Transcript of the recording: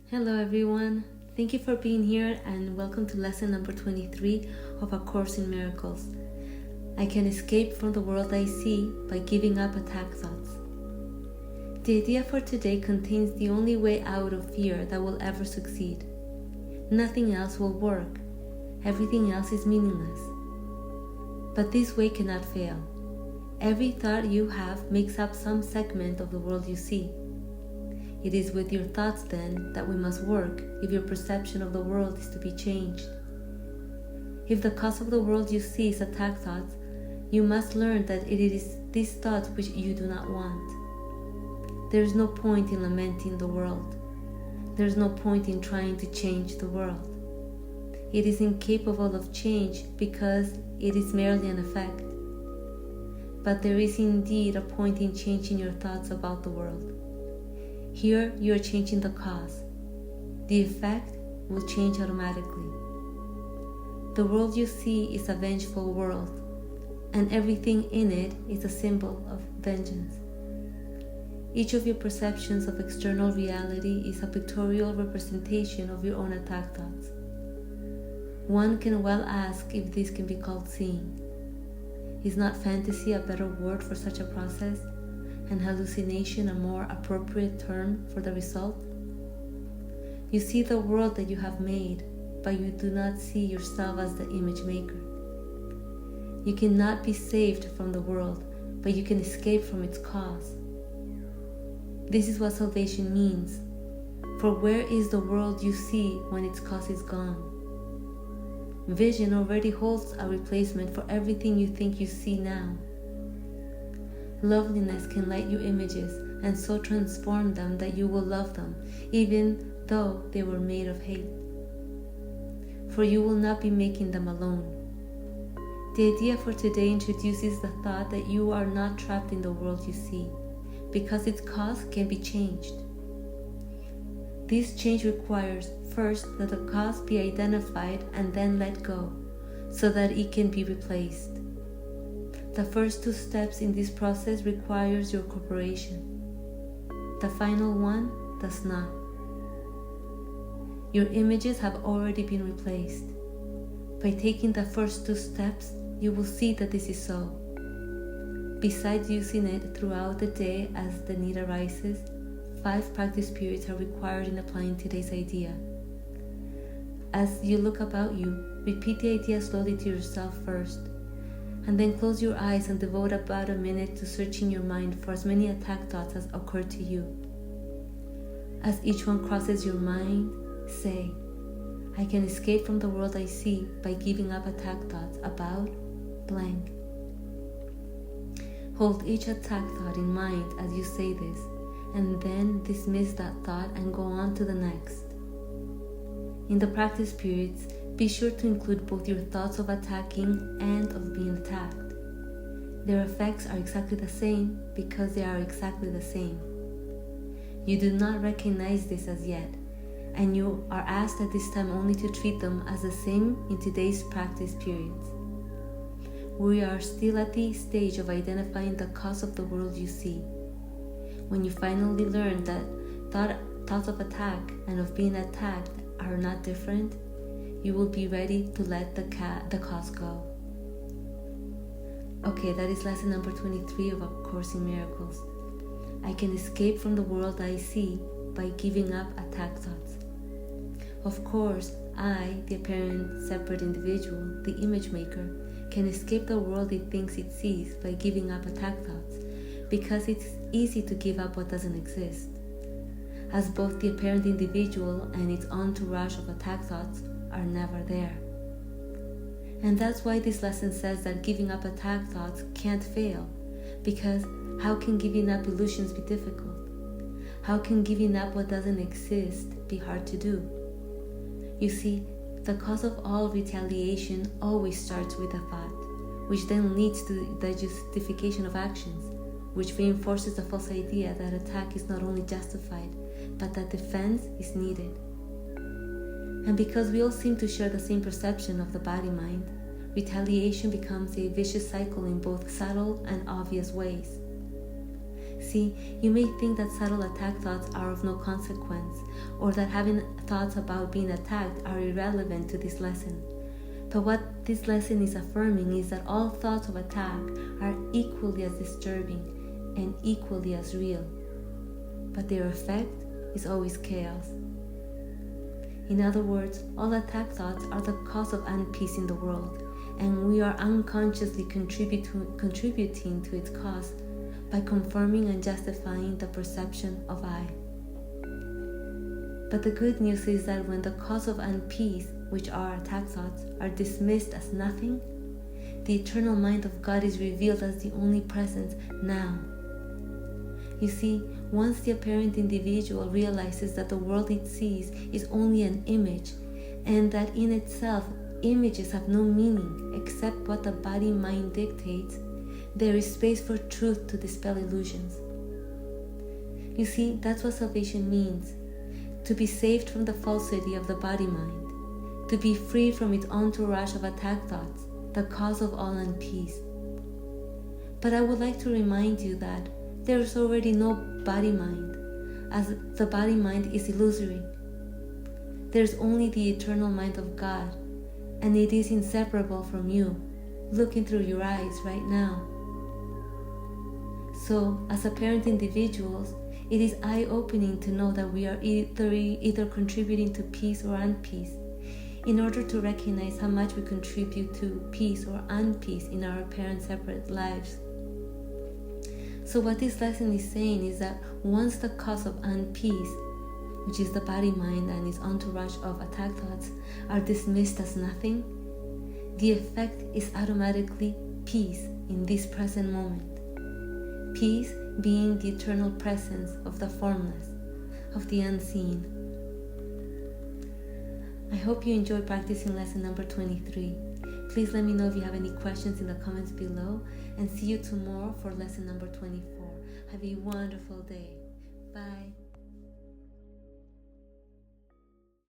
Hello everyone, thank you for being here and welcome to lesson number 23 of A Course in Miracles. I can escape from the world I see by giving up attack thoughts. The idea for today contains the only way out of fear that will ever succeed. Nothing else will work. Everything else is meaningless. But this way cannot fail. Every thought you have makes up some segment of the world you see. It is with your thoughts then that we must work if your perception of the world is to be changed. If the cause of the world you see is attack thoughts, you must learn that it is these thoughts which you do not want. There is no point in lamenting the world. There is no point in trying to change the world. It is incapable of change because it is merely an effect. But there is indeed a point in changing your thoughts about the world. Here you are changing the cause. The effect will change automatically. The world you see is a vengeful world, and everything in it is a symbol of vengeance. Each of your perceptions of external reality is a pictorial representation of your own attack thoughts. One can well ask if this can be called seeing. Is not fantasy a better word for such a process, and hallucination a more appropriate term for the result? You see the world that you have made, but you do not see yourself as the image maker. You cannot be saved from the world, but you can escape from its cause. This is what salvation means. For where is the world you see when its cause is gone? Vision already holds a replacement for everything you think you see now. Loveliness can light your images and so transform them that you will love them, even though they were made of hate. For you will not be making them alone. The idea for today introduces the thought that you are not trapped in the world you see, because its cause can be changed. This change requires first that the cause be identified and then let go, so that it can be replaced. The first two steps in this process requires your cooperation. The final one does not. Your images have already been replaced. By taking the first two steps, you will see that this is so. Besides using it throughout the day as the need arises, 5 practice periods are required in applying today's idea. As you look about you, repeat the idea slowly to yourself first, and then close your eyes and devote about a minute to searching your mind for as many attack thoughts as occur to you. As each one crosses your mind, say, I can escape from the world I see by giving up attack thoughts about blank. Hold each attack thought in mind as you say this, and then dismiss that thought and go on to the next. In the practice periods, be sure to include both your thoughts of attacking and of being attacked. Their effects are exactly the same because they are exactly the same. You do not recognize this as yet, and you are asked at this time only to treat them as the same in today's practice periods. We are still at the stage of identifying the cause of the world you see. When you finally learn that thoughts of attack and of being attacked are not different, you will be ready to let the cause go. Okay, that is lesson number 23 of A Course in Miracles. I can escape from the world I see by giving up attack thoughts. Of course, I, the apparent separate individual, the image maker, can escape the world it thinks it sees by giving up attack thoughts, because it's easy to give up what doesn't exist, as both the apparent individual and its entourage of attack thoughts are never there. And that's why this lesson says that giving up attack thoughts can't fail, because how can giving up illusions be difficult? How can giving up what doesn't exist be hard to do? You see, the cause of all retaliation always starts with a thought, which then leads to the justification of actions, which reinforces the false idea that attack is not only justified, but that defense is needed. And because we all seem to share the same perception of the body-mind, retaliation becomes a vicious cycle in both subtle and obvious ways. See, you may think that subtle attack thoughts are of no consequence, or that having thoughts about being attacked are irrelevant to this lesson. But what this lesson is affirming is that all thoughts of attack are equally as disturbing and equally as real, but their effect is always chaos. In other words, all attack thoughts are the cause of unpeace in the world, and we are unconsciously contributing to its cause by confirming and justifying the perception of I. But the good news is that when the cause of unpeace, which are attack thoughts, are dismissed as nothing, the eternal mind of God is revealed as the only presence now. You see, once the apparent individual realizes that the world it sees is only an image, and that in itself images have no meaning except what the body-mind dictates, there is space for truth to dispel illusions. You see, that's what salvation means: to be saved from the falsity of the body-mind, to be free from its entourage of attack thoughts, the cause of all unpeace. But I would like to remind you that there is already no body-mind, as the body-mind is illusory. There's only the eternal mind of God, and it is inseparable from you, looking through your eyes right now. So, as apparent individuals, it is eye-opening to know that we are either contributing to peace or unpeace, in order to recognize how much we contribute to peace or unpeace in our apparent separate lives. So what this lesson is saying is that once the cause of unpeace, which is the body-mind and its entourage of attack thoughts, are dismissed as nothing, the effect is automatically peace in this present moment. Peace being the eternal presence of the formless, of the unseen. I hope you enjoyed practicing lesson number 23. Please let me know if you have any questions in the comments below, and see you tomorrow for lesson number 24. Have a wonderful day. Bye.